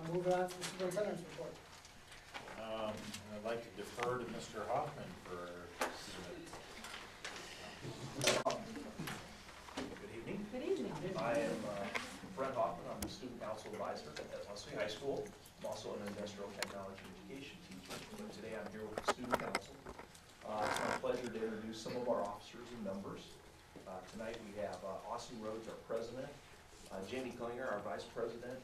Moving on to the superintendent's report. I'd like to defer to Mr. Hoffman for a few minutes. Good evening. Good evening. I am Brent Hoffman. I'm the student council advisor at Leslie High School. I'm also an industrial technology education teacher. But today I'm here with the student council. It's my pleasure to introduce some of our officers and members. Tonight we have Austin Rhodes, our president, Jamie Klinger, our vice president,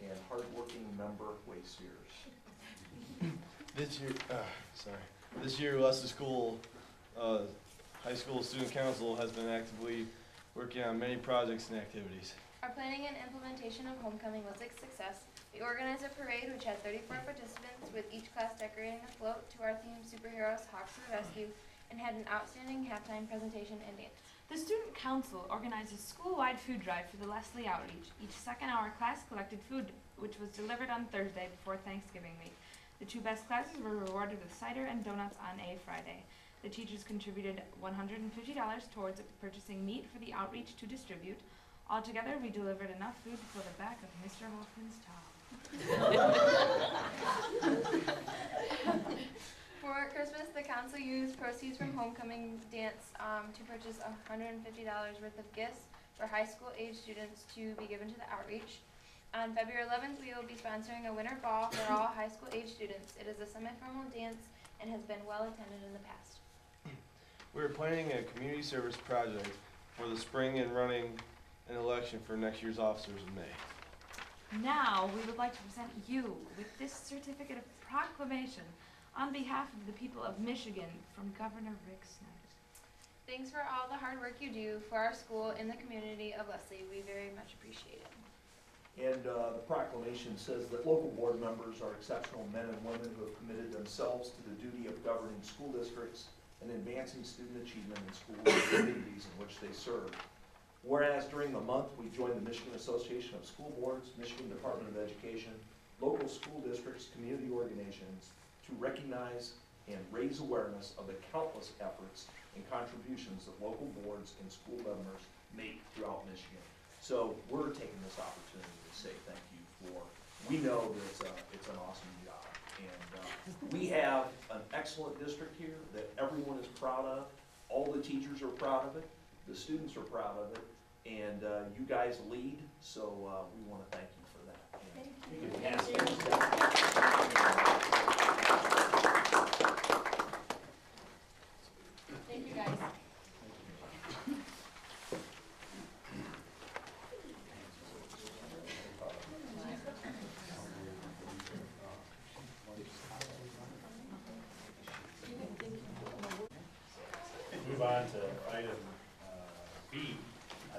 and hardworking member Wade Sears. This year, Leslie School High School Student Council has been actively working on many projects and activities. Our planning and implementation of homecoming was a success. We organized a parade which had 34 participants, with each class decorating a float to our theme, Superheroes, Hawks to the Rescue, and had an outstanding halftime presentation and dance. The Student Council organized a school-wide food drive for the Leslie Outreach. Each second-hour class collected food, which was delivered on Thursday before Thanksgiving week. The two best classes were rewarded with cider and donuts on a Friday. The teachers contributed $150 towards purchasing meat for the outreach to distribute. Altogether, we delivered enough food to fill the back of Mr. Hoffman's top. For Christmas, the council used proceeds from homecoming dance to purchase $150 worth of gifts for high school age students to be given to the outreach. On February 11th, we will be sponsoring a winter ball for all high school age students. It is a semi-formal dance and has been well attended in the past. We're planning a community service project for the spring and running an election for next year's officers in May. Now, we would like to present you with this certificate of proclamation on behalf of the people of Michigan from Governor Rick Snyder. Thanks for all the hard work you do for our school and the community of Leslie. We very much appreciate it. And the proclamation says that local board members are exceptional men and women who have committed themselves to the duty of governing school districts and advancing student achievement in schools and communities in which they serve. Whereas during the month, we joined the Michigan Association of School Boards, Michigan Department of Education, local school districts, community organizations to recognize and raise awareness of the countless efforts and contributions that local boards and school members make throughout Michigan. So we're taking this opportunity to say thank you for, we know that it's an awesome job. And we have an excellent district here that everyone is proud of. All the teachers are proud of it. The students are proud of it. And you guys lead, so we want to thank you for that. And you can pass Thank you, guys. Move on to item B.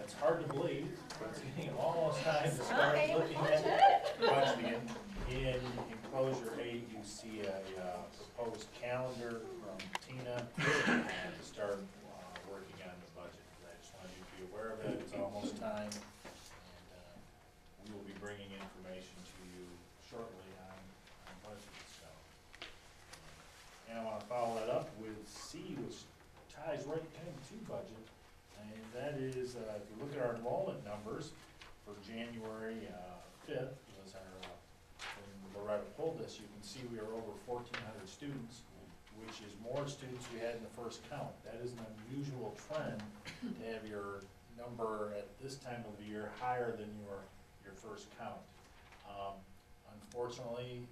It's hard to believe, but it's getting almost time to start looking at budgeting. In enclosure 8, you see a proposed calendar from Tina to start working on the budget. I just wanted you to be aware of it. It's almost time, and we will be bringing information to you shortly on budget. So, and I want to follow that up with C, which ties right into budget. And that is, if you look at our enrollment numbers for January 5th, was our, when Loretta pulled this, you can see we are over 1,400 students, which is more students we had in the first count. That is an unusual trend to have your number at this time of the year higher than your first count. Unfortunately,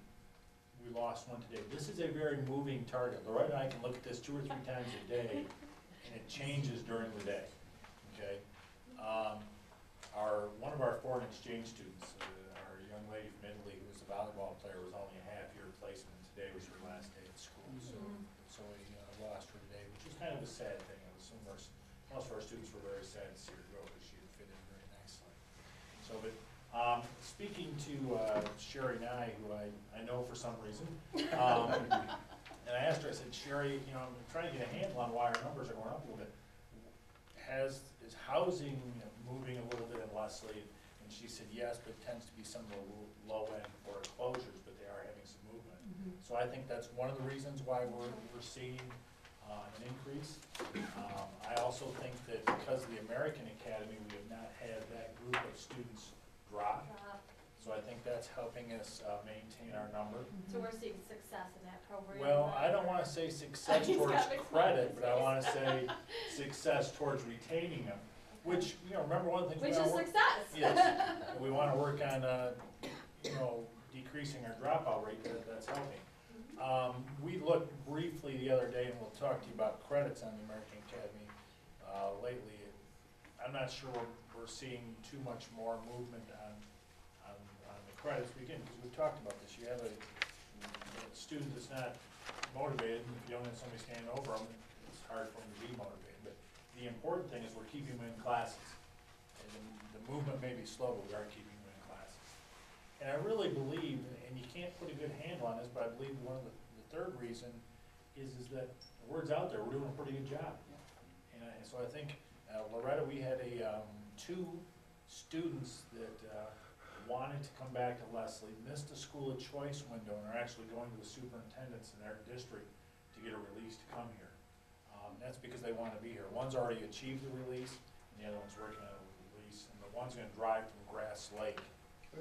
we lost one today. This is a very moving target. Loretta and I can look at this 2 or 3 times a day, and it changes during the day. Okay, one of our foreign exchange students, our young lady from Italy who was a volleyball player, was only a half-year placement. Today was her last day at school, so we lost her today, which is kind of a sad thing. I assume most of our students were very sad to see her go because she fit in very nicely. So, but speaking to Sherry Nye, who I know for some reason, and I asked her, I said, Sherry, you know, I'm trying to get a handle on why our numbers are going up a little bit. Is housing moving a little bit in Leslie? And she said yes, but it tends to be some of the low end foreclosures, but they are having some movement. So I think that's one of the reasons why we're seeing an increase. I also think that because of the American Academy, we have not had that group of students drop. So so I think that's helping us maintain our number. So we're seeing success in that program? Well, I don't wanna say success He's towards got big credit, but I smiles. wanna say success towards retaining them, which, you know, remember one of the things we Which is wanna work. success. Yes, we wanna work on, you know, decreasing our dropout rate, that's helping. We looked briefly the other day, and we'll talk to you about credits on the American Academy, lately. I'm not sure we're seeing too much more movement on the credits, again, because we've talked about this. You have a student that's not motivated, and if you don't have somebody standing over them, it's hard for them to be motivated. But the important thing is we're keeping them in classes. And the movement may be slow, but we are keeping them in classes. And I really believe, and you can't put a good handle on this, but I believe one of the third reason is that the word's out there, we're doing a pretty good job. And so I think, Loretta, we had two students that wanted to come back to Leslie, missed the school of choice window, and are actually going to the superintendents in their district to get a release to come here. That's because they want to be here. One's already achieved the release, and the other one's working on a release, and the one's gonna drive from Grass Lake to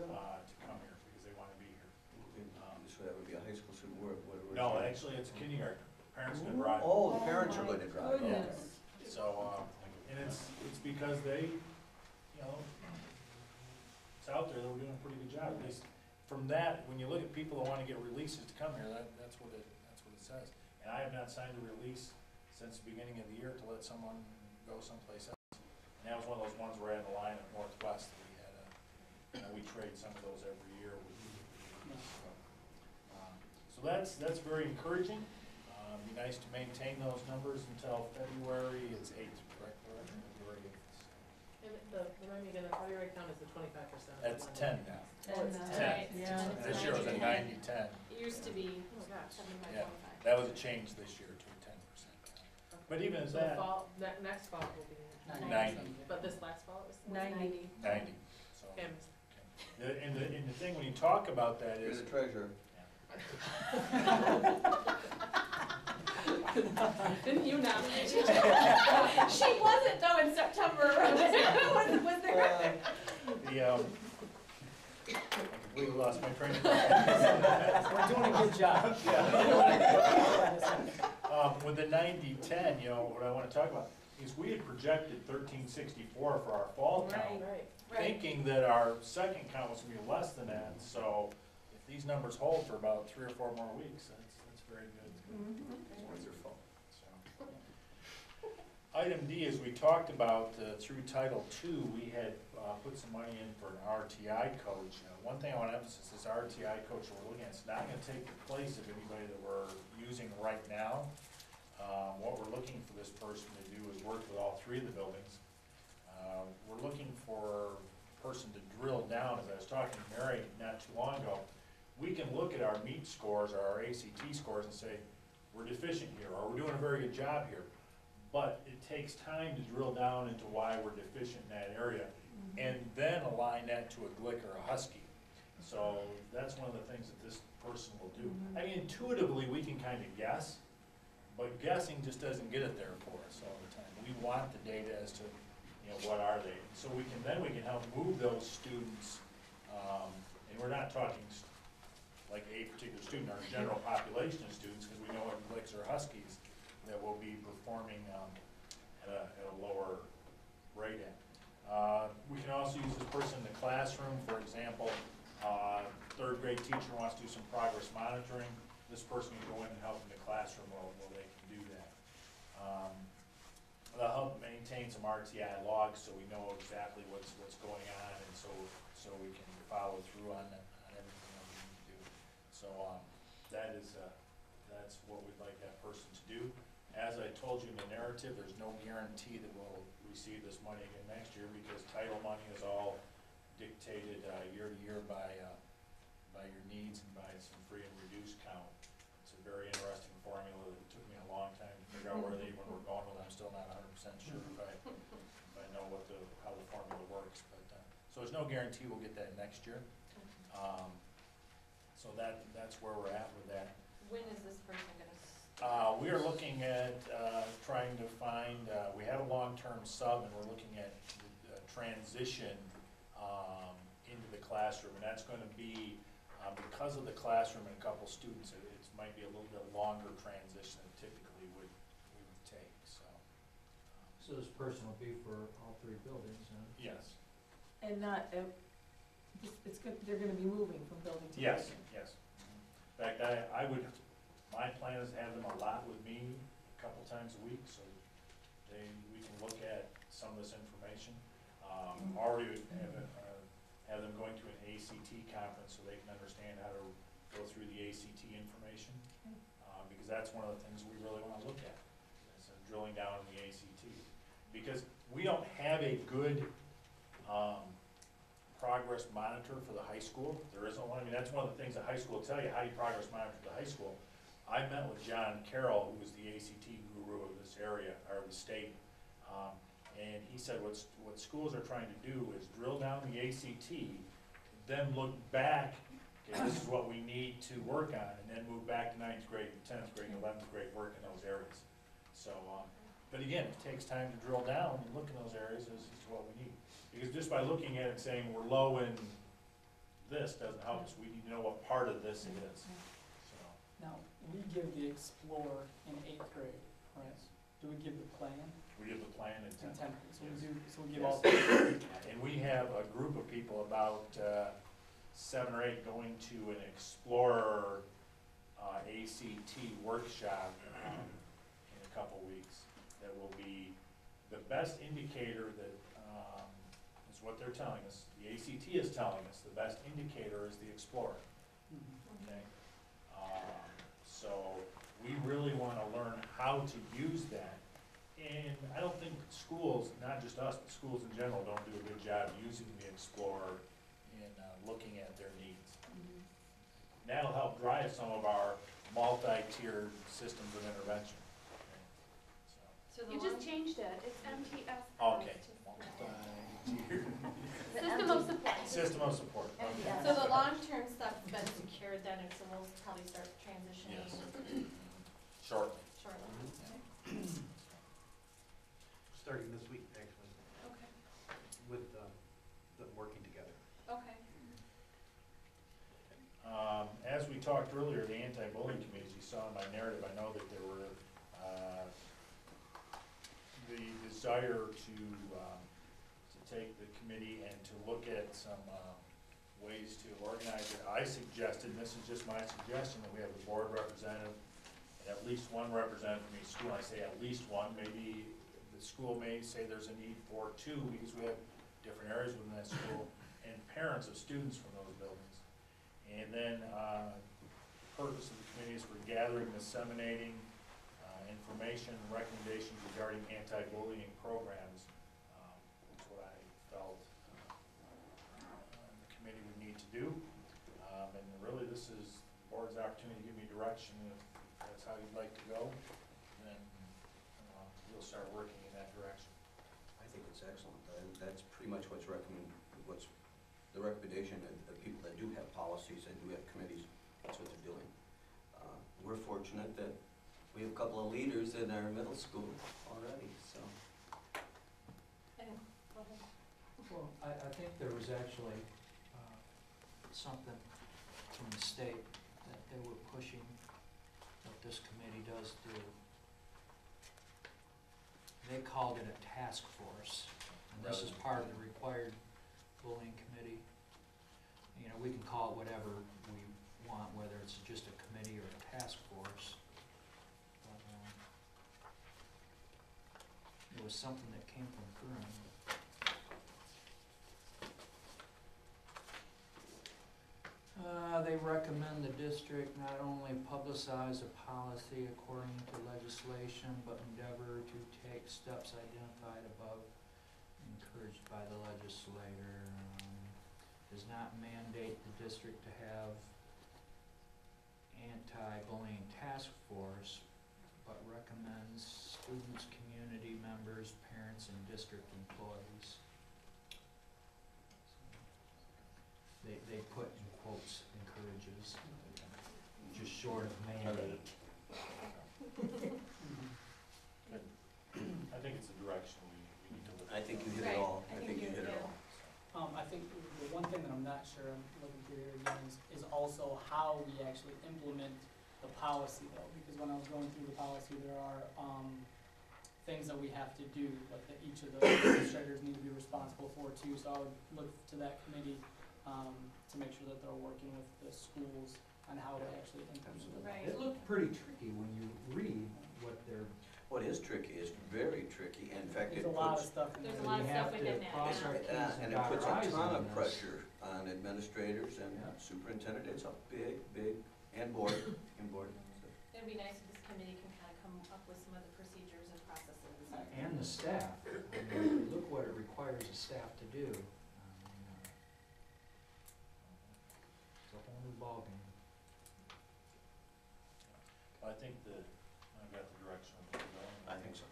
come here because they want to be here. So that would be a high school student, where? No, actually, it's kindergarten. Parents gonna drive. Oh, the parents are going to drive. Yeah. Okay. So, and it's because they, you know, it's out there that we're doing a pretty good job. At least from that, when you look at people that want to get releases to come here, that's what it says. And I have not signed a release since the beginning of the year to let someone go someplace else. And that was one of those ones where I had a line at Northwest that we had, we trade some of those every year. So that's very encouraging. Be nice to maintain those numbers until February, it's 8th, correct? February 8th. And remind me again, the February count is the 25%. That's 10 now. Oh, it's 10. Right. Yeah. This year was a 90-10. It used to be Oh my gosh. 75, Yeah. 25. That was a change this year to a 10%. But even as So that, fall, next fall will be 90. But this last fall it was 90. 90. So, Okay, I missed and the thing when you talk about that You're is, the treasurer. Didn't you nominate? She wasn't though in September. Was there? the, I completely lost my train of thought. We're doing a good job. With the 90-10, you know, what I want to talk about is we had projected 1364 for our fall count, Right. thinking that our second count was going to be less than that. So if these numbers hold for about 3 or 4 more weeks, that's very good. Wonderful. So. Item D, as we talked about through Title II, we had put some money in for an RTI coach. One thing I want to emphasize, this RTI coach that we're looking at is not going to take the place of anybody that we're using right now. What we're looking for this person to do is work with all 3 of the buildings. We're looking for a person to drill down, as I was talking to Mary not too long ago. We can look at our MEET scores or our ACT scores and say, we're deficient here, or we're doing a very good job here. But it takes time to drill down into why we're deficient in that area, and then align that to a Glick or a Husky. So that's one of the things that this person will do. I mean, intuitively, we can kind of guess, but guessing just doesn't get it there for us all the time. We want the data as to, you know, what are they? So we can help move those students, and we're not talking like a particular student, our general population of students, because we know what Glicks or Huskies that will be performing at a lower rate at. We can also use this person in the classroom. For example, 3rd grade teacher wants to do some progress monitoring. This person can go in and help in the classroom while they can do that. They'll help maintain some RTI logs so we know exactly what's going on, and so we can follow through on everything that we need to do. So that's what we'd like that person to do. As I told you in the narrative, there's no guarantee that we'll receive this money again next year because title money is all dictated year to year by your needs and by some free and reduced count. It's a very interesting formula that took me a long time to figure out where they even were going with. I'm still not 100% sure if I know how the formula works. But so there's no guarantee we'll get that next year. So that's where we're at with that. When is this person gonna start? We are looking at trying to find, we have a long-term sub, and we're looking at transition into the classroom, and that's gonna be, because of the classroom and a couple students, it might be a little bit longer transition than typically would take, so. So this person will be for all three buildings, huh? Yes, And not, it's good, they're gonna be moving from building to yes, building. yes. In fact, I would, my plan is to have them a lot with me a couple times a week, so we can look at some of this information. Already have them going to an ACT conference so they can understand how to go through the ACT information. Because that's one of the things we really wanna look at, is drilling down in the ACT. Because we don't have a good, progress monitor for the high school. There isn't one. I mean, that's one of the things that high school will tell you, how you progress monitor the high school. I met with John Carroll, who was the ACT guru of this area, or the state, and he said what schools are trying to do is drill down the ACT, then look back, okay, this is what we need to work on, and then move back to 9th grade, 10th grade, 11th grade, work in those areas. So, but again, it takes time to drill down and look in those areas is what we need. Because just by looking at it and saying we're low in this doesn't help us. We need to know what part of this it is. So, Now, we give the Explorer in 8th grade, right? Do we give the plan we give the plan in in 10th. 10th? So we Yes. do, so we give Yes. all three. And we have a group of people, about 7 or 8, going to an Explorer ACT workshop in a couple weeks. That will be the best indicator that, is what they're telling us. The ACT is telling us the best indicator is the Explorer. Mhm. Okay? So we really want to learn how to use that. And I don't think schools, not just us, but schools in general, don't do a good job using the Explorer in looking at their needs. That'll help drive some of our multi-tiered systems of intervention. So the You long- just changed it, it's MTS. Okay. System of support. System of support. Okay. So the long-term stuff's been secured then, and so we'll probably start transitioning Yes. Shortly. shortly. Starting this week, actually, Okay, with them working together. okay. As we talked earlier, the anti-bullying committees, you saw in my narrative, I know that there were, the desire to take the committee and to look at some, ways to organize it. I suggested, and this is just my suggestion, that we have a board representative and at least one representative from each school. I say at least one, maybe the school may say there's a need for 2, because we have different areas within that school, and parents of students from those buildings. And then, the purpose of the committee is for gathering, disseminating, information and recommendations regarding anti-bullying programs. That's what I felt, the committee would need to do. And really, this is the board's opportunity to give me direction. If that's how you'd like to go, then, we'll start working in that direction. I think it's excellent. That's pretty much what's the recommendation of people that do have policies and do have committees. That's what they're doing. We're fortunate that we have a couple of leaders in our middle school already, so. And, go ahead. Well, I think there was actually something from the state that they were pushing, what this committee does do. They called it a task force, and this is part of the required bullying committee. You know, we can call it whatever we want, whether it's just a committee or a task force. But, it was something that came from Curran. They recommend the district not only publicize a policy according to legislation, but endeavor to take steps identified above, encouraged by the legislator. Does not mandate the district to have anti-bullying task force, but recommends students, community members, parents, and district employees. They put in quotes encourages, just short of mandate. I think it's the direction we need to look. I think you hit it Right. all. I I think think you you hit it did. all. I think the one thing that I'm not sure how we actually implement the policy though, because when I was going through the policy, there are, things that we have to do, like that each of the administrators need to be responsible for too, so I would look to that committee, to make sure that they're working with the schools on how they actually implement it. Right. It looked pretty tricky when you read what they're. What is tricky is very tricky. In fact, There's it a lot of puts, stuff in There's there. a lot of we stuff have within to that, cross our yeah. T's and and it dot puts our a I's ton on of this. pressure on administrators and Yeah. superintendent. It's a big, and board, It'd be nice if this committee can kind of come up with some of the procedures and processes. And the staff, I mean, look what it requires the staff to do. It's a whole new ballgame. I think I got the direction we're going. I think so.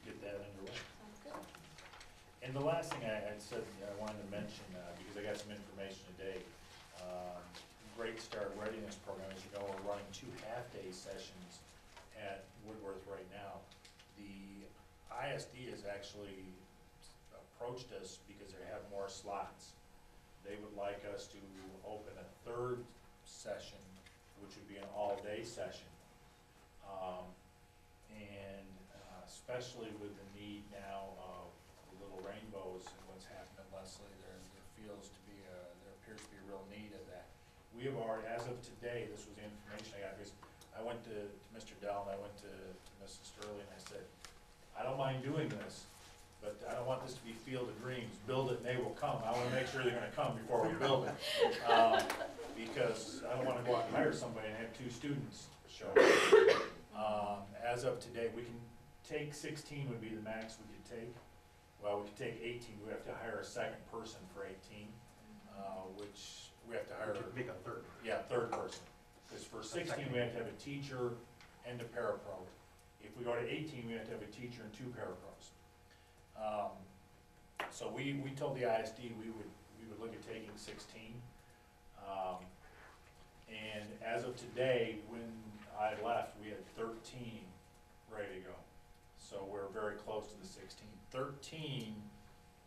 Get that underway. Sounds good. And the last thing I said, I wanted to mention, because I got some information today, Great Start Readiness Program, as you know, we're running 2 half-day sessions at Woodworth right now. The ISD has actually approached us because they have more slots. They would like us to open a 3rd session, which would be an all-day session. And especially with the need now of the Little Rainbows and what's happened at Leslie, there appears to be a real need of that. We have already, as of today, this was the information I got, because I went to Mr. Dell and I went to Mrs. Sterling and I said, I don't mind doing this, but I don't want this to be Field of Dreams, build it and they will come. I wanna make sure they're gonna come before we build it. Because I don't wanna go out and hire somebody and have 2 students show up. As of today, we can take 16 would be the max we could take. Well, we could take 18, we have to hire a second person for 18, which we have to hire. Make a third. Yeah, 3rd person. Because for 16, we have to have a teacher and a parapro. If we go to 18, we have to have a teacher and 2 parapros. So we told the ISD we would look at taking 16. And as of today, when I left, we had 13 ready to go. So we're very close to the 16. 13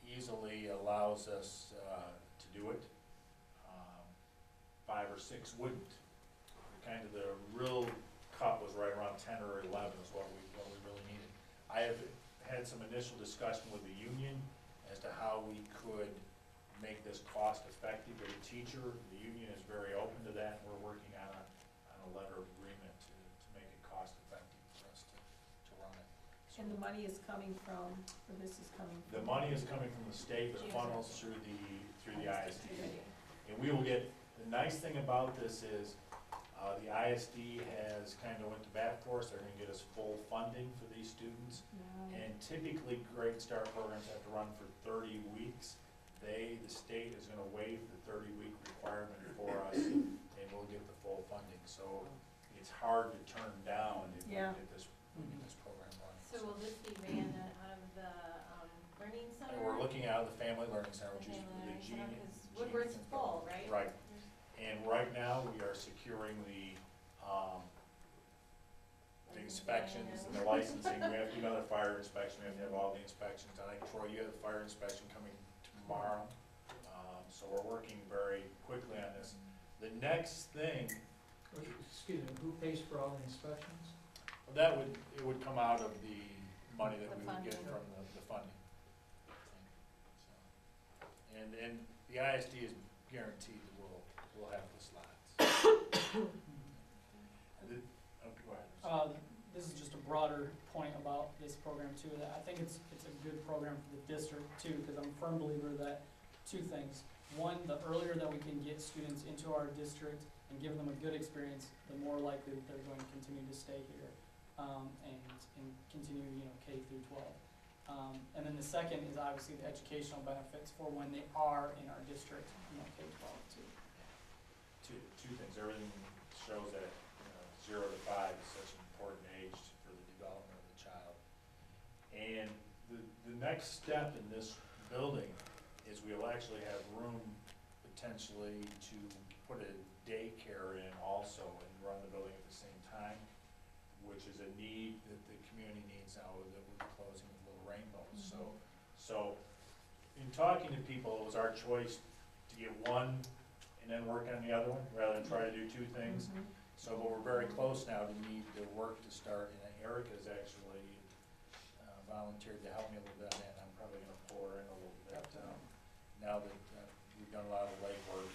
easily allows us to do it. 5 or 6 wouldn't. Kind of the real cut was right around 10 or 11 is what we really needed. I have had some initial discussion with the union as to how we could make this cost effective for the teacher. The union is very open to that, and we're working on a letter of agreement to make it cost effective for us to run it. So And the money is coming from, or this is coming the from? money is coming from the state, but funnels through the ISD. And we will get, the nice thing about this is, the ISD has kind of went to bat for us. They're gonna get us full funding for these students. And typically, Great Start programs have to run for 30 weeks. The state is gonna waive the 30-week requirement for us, and we'll get the full funding. So it's hard to turn down if we Yeah. get this program running. So will this be ran out of the, learning center? And we're looking out of the Family Learning Center, which is the Gene. Because Woodward's full, right? Right. And right now, we are securing the inspections and the licensing. We have to do another fire inspection. We have to have all the inspections. I think, Troy, you have the fire inspection coming tomorrow. So we're working very quickly on this. The next thing, Excuse me, who pays for all the inspections? it would come out of the money that The we would get funding. from the funding. So, and the ISD is guaranteed that we'll have the slots. Go ahead. This is just a broader point about this program too, that I think it's a good program for the district too, because I'm a firm believer that 2 things. One, the earlier that we can get students into our district and give them a good experience, the more likely that they're going to continue to stay here, and continue, K through 12. And then the second is obviously the educational benefits for when they are in our district, K-12 too. Two things. Everything shows that 0 to 5 is such an important age for the development of the child. And the next step in this building is we'll actually have room potentially to put a daycare in also and run the building at the same time, which is a need that the community needs now with the closing of Little Rainbows. So in talking to people, it was our choice to get one and then work on the other one, rather than try to do two things. So, but we're very close now to need the work to start, and Erica's actually volunteered to help me a little bit on that, and I'm probably gonna pull her in a little bit. Now that we've done a lot of the legwork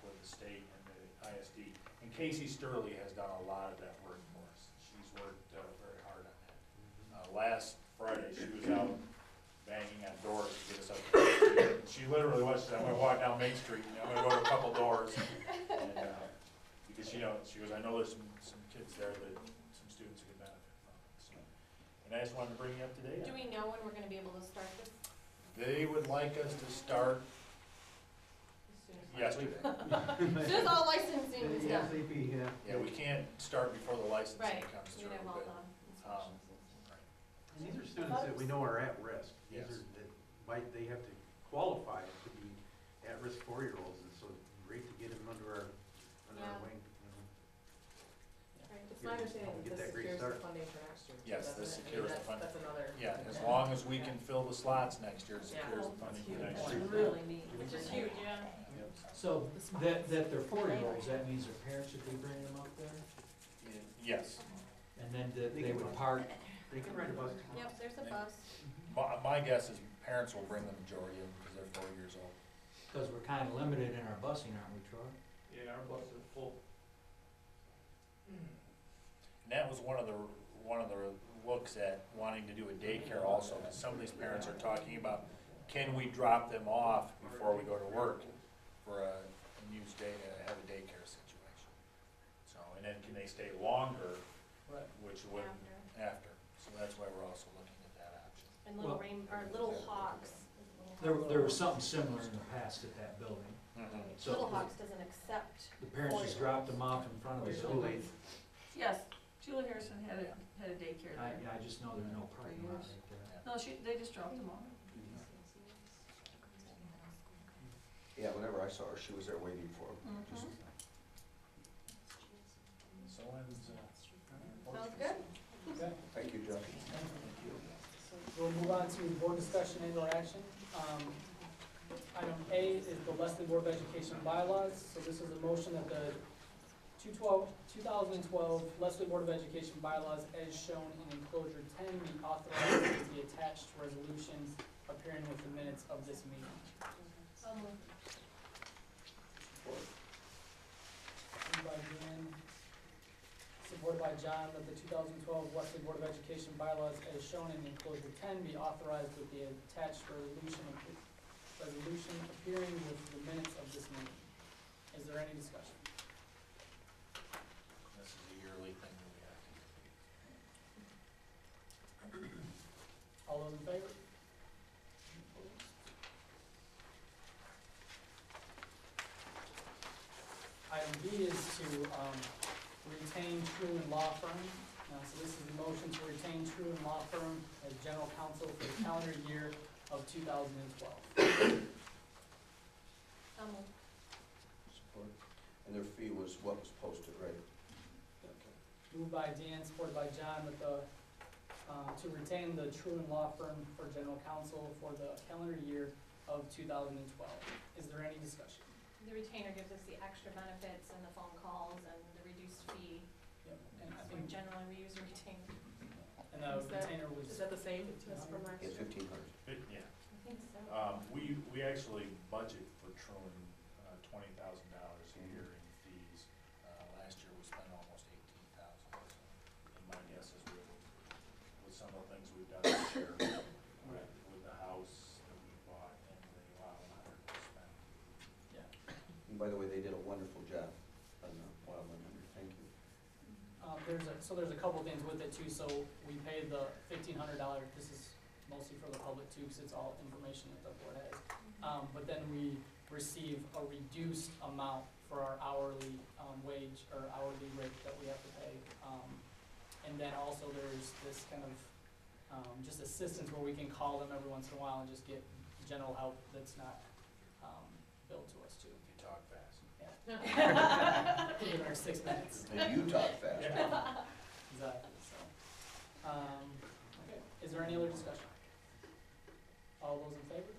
with the state and the ISD. And Casey Sturley has done a lot of that work for us. She's worked very hard on that. Last Friday, she was out banging on doors to get us up. She literally was, she said, I'm gonna walk down Main Street, and I'm gonna go to a couple doors. And, because she goes, I know there's some kids there that, some students who could benefit from it, so. And I just wanted to bring you up to date. Do we know when we're gonna be able to start this? They would like us to start As soon as yesterday. As soon as all licensing is done. Yeah, we can't start before the licensing Right, comes we through, have all but, the right. And these are students that we know are at risk. These Yes. are, they have to qualify to be at-risk 4-year-olds, and so it's great to get them under our Yeah. wing. Right. It's my understanding Get that that this great secures the start. funding for next year. too, Yes, doesn't this it? I mean, secures the funding. That's another. Yeah, as long as we can fill the slots next year, it Yeah. secures the funding for next It's year. really neat. Which is huge, yeah. So that they're 4-year-olds, that means their parents should be bringing them up there? Yes. And then they would park, They can ride a bus. Yep, there's a bus. My guess is parents will bring the majority of them because they're 4 years old. because we're kind of limited in our busing, aren't we, Troy? Yeah, our buses are full. And that was one of the looks at wanting to do a daycare also, because some of these parents are talking about, can we drop them off before we go to work for a used day to have a daycare situation? So, and then can they stay longer, Right. which would, after, so that's why we're also looking at that option. And little Well- or little hawks. There was something similar in the past at that building. So Little Hawks doesn't accept. the parents just dropped them off in front of the building. Yes, Julie Harrison had a daycare I there. just know there's no parking lot right there. No, they just dropped them off. Yeah, whenever I saw her, she was there waiting for them. Just- So ends, Sounds good. Okay. Thank you, Jeff. We'll move on to board discussion and or action. Item A is the Leslie Board of Education bylaws. So this is a motion that the 2012 Leslie Board of Education bylaws as shown in enclosure 10 be authorized as the attached resolutions appearing with the minutes of this meeting. Moved by Jan, supported by John, that the 2012 Wesley Board of Education bylaws as shown in enclosure 10 be authorized with the attached resolution appearing with the minutes of this meeting. Is there any discussion? this is a yearly thing that we have to do. All those in favor? Item B is to retain True and Law Firm. So this is the motion to retain True and Law Firm as general counsel for the calendar year of 2012. Support. And their fee was what was posted, right? Okay. Moved by Dan, supported by John, with the, to retain the True and Law Firm for general counsel for the calendar year of 2012. Is there any discussion? The retainer gives us the extra benefits and the phone calls and the reduced fee. Yep. And I So think, generally we use a retainer. and the retainer was. Is that the same as from last Yeah, year? 1,500. Yeah. I think so. We actually budget for Truman $20,000 a year in fees. Last year we spent almost $18,000. So, and my guess is with some of the things we've done this year, with the house that we bought and the lot line we spent. Yeah. And by the way, they did a wonderful job on the Wild 100. Thank you. There's a couple things with it too. So we paid the $1,500. This is mostly for the public too, because it's all information that the board has. But then we receive a reduced amount for our hourly wage or hourly rate that we have to pay. And then also there's this kind of just assistance where we can call them every once in a while and just get general help that's not billed to us too. If you talk fast. Within our 6 minutes. And you talk fast. Exactly, so. Okay, is there any other discussion? All those in favor?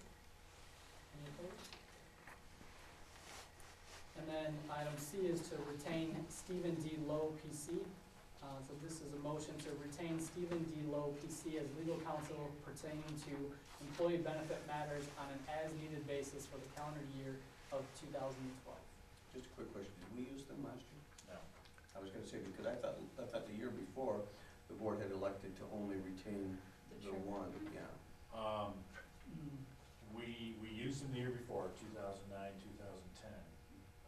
Any opposed? then item C is to retain Stephen D. Lowe, PC. So this is a motion to retain Stephen D. Lowe, PC as legal counsel pertaining to employee benefit matters on an as-needed basis for the calendar year of 2012. Just a quick question, did we use them last year? No. I was gonna say, because I thought the year before, the board had elected to only retain the one, yeah. We used them the year before, 2009, 2010.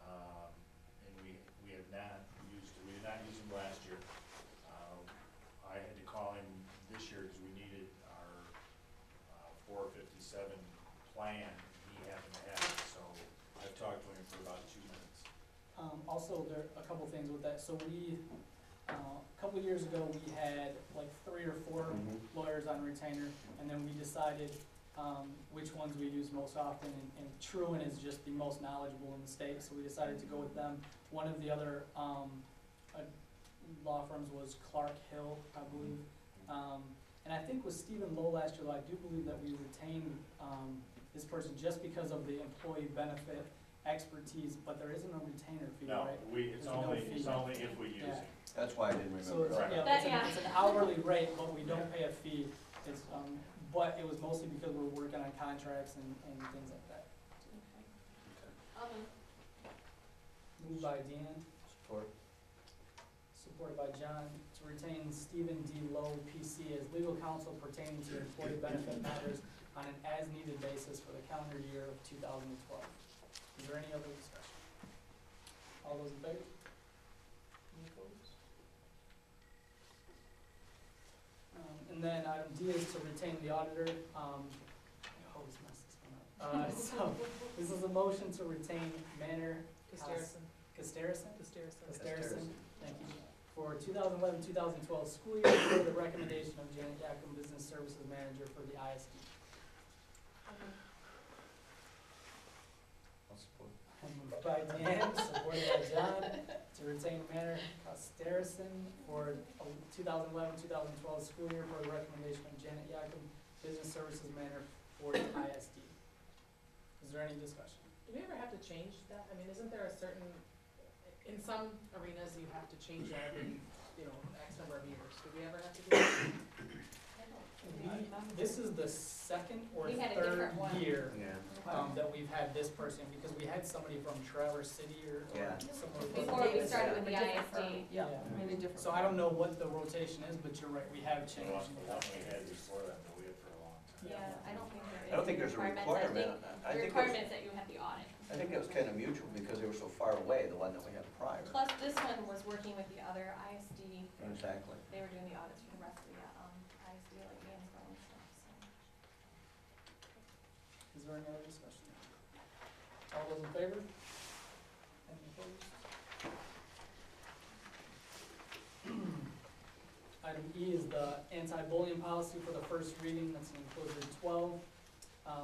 And we have not used, we did not use them last year. I had to call him this year because we needed our 457 plan. He happened to have it, so I've talked to him for about 2 minutes. Also, there are a couple things with that. So we, a couple years ago, we had like 3 or 4 lawyers on retainer, and then we decided which ones we use most often, and Truan is just the most knowledgeable in the state, so we decided to go with them. One of the other law firms was Clark Hill, I believe. And I think with Stephen Lowe last year, I do believe that we retained this person just because of the employee benefit expertise, but there isn't a retainer fee, No, right? it's only if we use Yeah. it. That's why I didn't So remember. it's, yeah, it's an hourly rate, but we don't pay a fee. It's, but it was mostly because we're working on contracts and things like that. Moved by Dan, Support. supported by John, to retain Stephen D. Lowe, PC, as legal counsel pertaining to employee benefit matters on an as-needed basis for the calendar year of 2012. Is there any other discussion? All those in favor? Any opposed? And then item D is to retain the auditor. I always mess this one up. So this is a motion to retain Manor Casterison, thank you, for 2011-2012 school year for the recommendation of Janet Yakum, Business Services Manager for the ISD. I'll support. Moved by Dan, supported by John, to retain Manor Casterison for 2011-2012 school year for the recommendation of Janet Yakum, Business Services Manager for the ISD. Is there any discussion? Do we ever have to change that? I mean, isn't there a certain, in some arenas, you have to change that every, X number of years. Do we ever have to do that? This is the second or We had a third different one. year Yeah. that we've had this person, because we had somebody from Traverse City or Yeah. somewhere. Before we started with the ISD. Yeah, Yeah. maybe different. So I don't know what the rotation is, but you're right, we have The one changed. we had before that, but we had for a long time. Yeah, I don't think there is. I don't think there's a requirement. The I think requirement is that you have the audit. I think it was kind of mutual because they were so far away, the one that we had prior. Plus, this one was working with the other ISD. Exactly. They were doing the audits for the rest of the ISD, like Gainesville and stuff, so. Is there any other discussion? All those in favor? Any opposed? Item E is the anti-bullying policy for the first reading, that's in enclosure 12.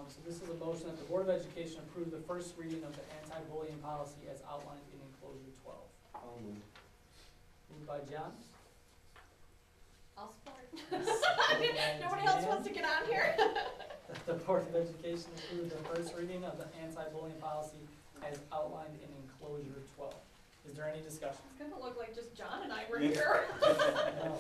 So this is a motion that the Board of Education approve the first reading of the anti-bullying policy as outlined in enclosure 12. I'll move. Moved by John. I'll support. Supported by Nobody else Jan. wants to get on here? The Board of Education approved the first reading of the anti-bullying policy as outlined in enclosure 12. Is there any discussion? It's gonna look like just John and I were here. No.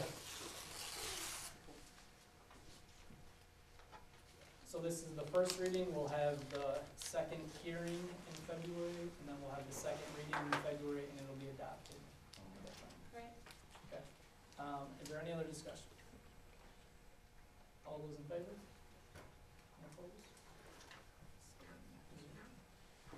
So this is the first reading, we'll have the second hearing in February, and then we'll have the second reading in February, and it'll be adopted. Right. Okay. Is there any other discussion? All those in favor? Any opposed?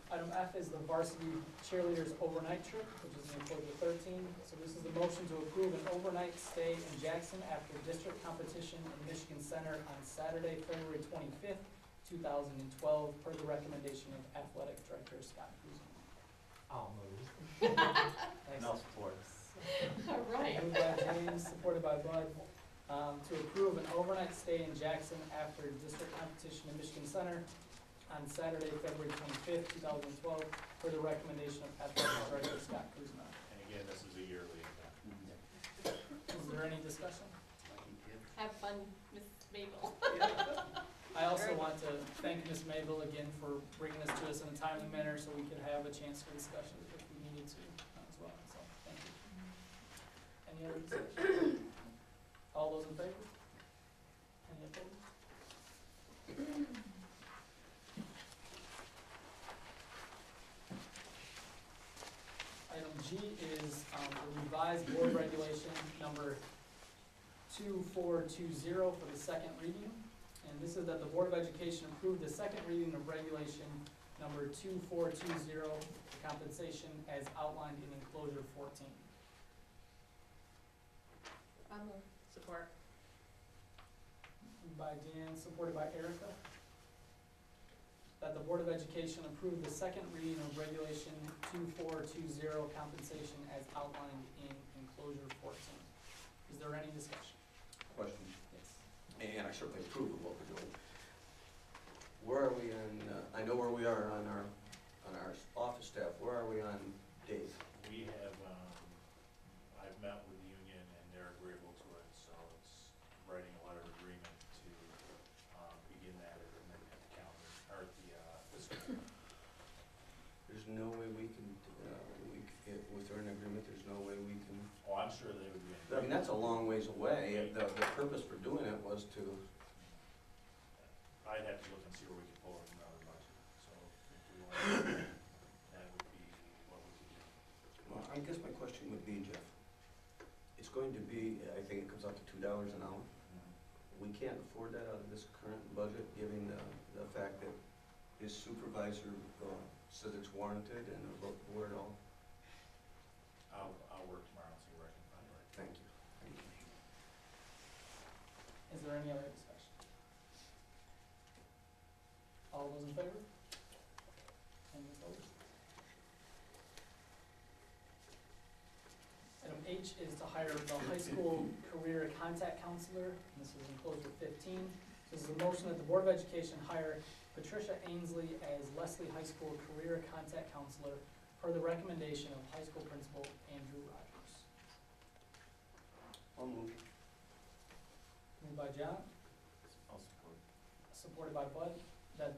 Item F is the varsity cheerleaders overnight trip, which is in enclosure 13. So this is the motion to approve an overnight stay in Jackson after district competition in Michigan Center on Saturday, February 25th, 2012, per the recommendation of Athletic Director Scott Kuzma. I'll move. Thanks. No support. All right. Moved by James, supported by Bud, to approve an overnight stay in Jackson after district competition in Michigan Center on Saturday, February 25th, 2012, for the recommendation of Athletic Director Scott Kuzma. And again, this is a yearly event. Is there any discussion? Have fun, Miss Mabel. I also want to thank Ms. Mabel again for bringing this to us in a timely manner so we could have a chance for discussion. need to as well, so, thank you. Any other discussion? All those in favor? Any opposed? Item G is the revised board regulation number 2420 for the second reading. And this is that the Board of Education approved the second reading of regulation number 2420, for compensation as outlined in enclosure 14. Support. Moved by Dan, supported by Erica. That the Board of Education approve the second reading of regulation 2420, compensation as outlined in enclosure 14. Is there any discussion? Question, Yes. and I certainly approve of what we're doing. Where are we on, I know where we are on our office staff, where are we on days? We have, I've met with the union and they're agreeable to it, so it's writing a letter of agreement to, begin that at the calendar, or at the, fiscal year. There's no way we can, if they're in agreement, there's no way we can. Oh, I'm sure they would be. I mean, that's a long ways away. The purpose for doing it was to, I'd have to look and see where we could pull it from another budget, so if we wanted, that would be what we could do. well, I guess my question would be, Jeff, it's going to be, I think it comes out to $2 an hour. We can't afford that out of this current budget, given the fact that his supervisor says it's warranted and where it all. I'll work tomorrow and see where I can find it. Thank you. Is there any other discussion? All those in favor? Any opposed? Item H is to hire the high school career contact counselor, and this is enclosure 15. This is a motion that the Board of Education hire Patricia Ainsley as Leslie High School career contact counselor per the recommendation of high school principal Andrew Rogers. I'll move. Moved by John, I'll support. supported by Bud, that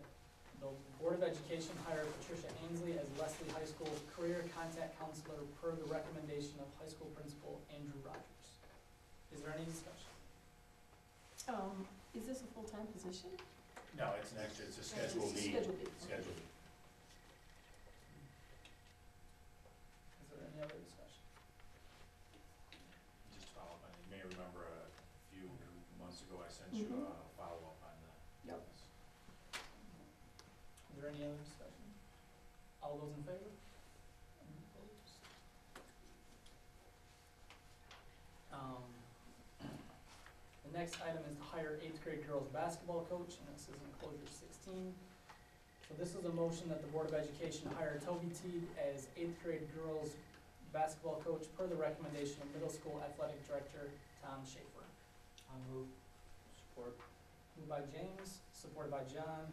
the Board of Education hire Patricia Ainsley as Leslie High School career contact counselor per the recommendation of high school principal Andrew Rogers. Is there any discussion? Is this a full-time position? No, it's an extra, it's a schedule B. Schedule B. Schedule B. Is there any other discussion? Just follow up on, you may remember a few months ago, I sent you a follow-up on that. Yep. Is there any other discussion? All those in favor? Any opposed? The next item is to hire 8th grade girls basketball coach, and this is enclosure 16. So this is a motion that the Board of Education hire Toby Teague as 8th grade girls basketball coach per the recommendation of middle school athletic director Tom Schaefer. I'll move. Support. Moved by James, supported by John,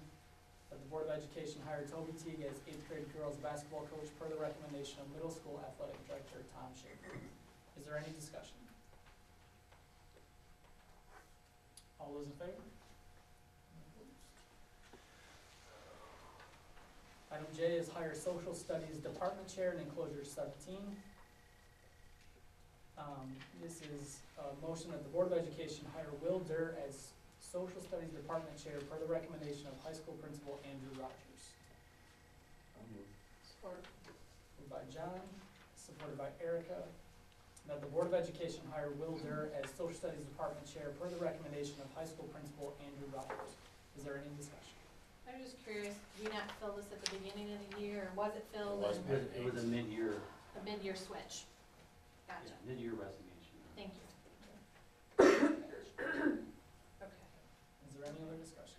that the Board of Education hire Toby Teague as 8th grade girls basketball coach per the recommendation of middle school athletic director Tom Schaefer. Is there any discussion? All those in favor? Item J is hire social studies department chair in enclosure 17. This is a motion that the Board of Education hire Will Durr as social studies department chair per the recommendation of high school principal Andrew Rogers. I'll move. Support. Moved by John, supported by Erica, that the Board of Education hire Will Durr as social studies department chair per the recommendation of high school principal Andrew Rogers. Is there any discussion? I'm just curious, did we not fill this at the beginning of the year, or was it filled It was in It was a mid-year, a mid-year switch? Gotcha, mid-year resignation. thank you. Okay. Is there any other discussion?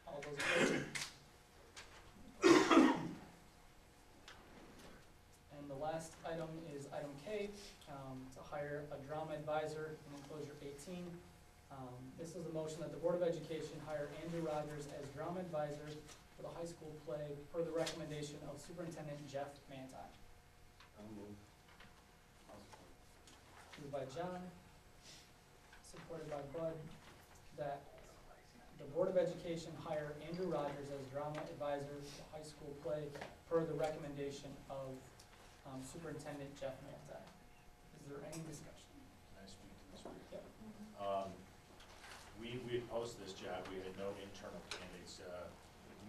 All those in favor? And the last item is item K, to hire a drama advisor in enclosure 18. This is a motion that the Board of Education hire Andrew Rogers as drama advisor for the high school play per the recommendation of Superintendent Jeff Manti. I'll move. Moved by John, supported by Bud, that the Board of Education hire Andrew Rogers as drama advisor to high school play per the recommendation of Superintendent Jeff Manzai. Is there any discussion? Can I speak to this? Yep. We had posted this job, we had no internal candidates.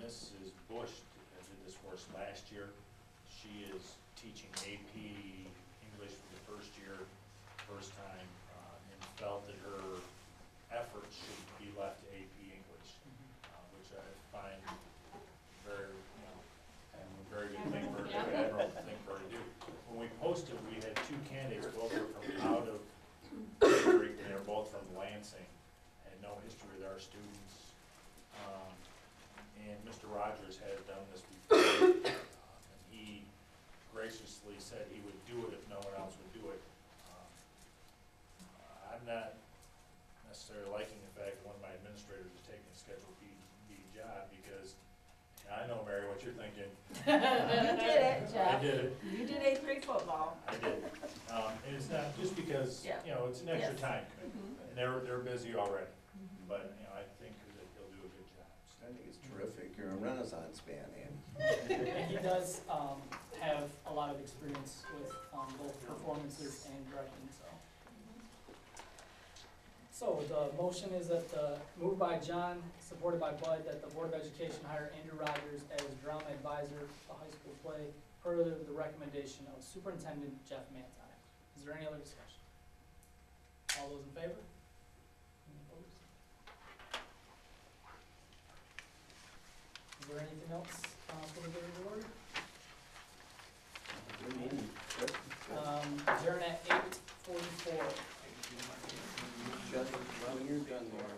Mrs. Bush did this for us last year. She is teaching AP English for the first time, and felt that her efforts should be left to AP English, which I find very, a very good thing for her to do, admirable thing for her to do. When we posted, we had two candidates, both were from out of Creek, and they were both from Lansing, had no history with our students. And Mr. Rogers had done this before, and he graciously said he would do it if no one else would do it. I'm not necessarily liking the fact that one of my administrators is taking a Schedule B job, because I know, Mary, what you're thinking. You did it, I Jeff. did it. You did A3 football. I did. And it's not just because, Yeah. it's an extra Yes. time commitment, and they're busy already. But, I think that he'll do a good job. I think it's terrific. You're a Renaissance man, Andy. And he does have a lot of experience with both performances and directing, so. So the motion is that moved by John, supported by Bud, that the Board of Education hire Andrew Rogers as drama advisor to high school play per the recommendation of Superintendent Jeff Manti. Is there any other discussion? All those in favor? Any opposed? Is there anything else for the good of the order? Adjourn at 8:44. Just when you're done there,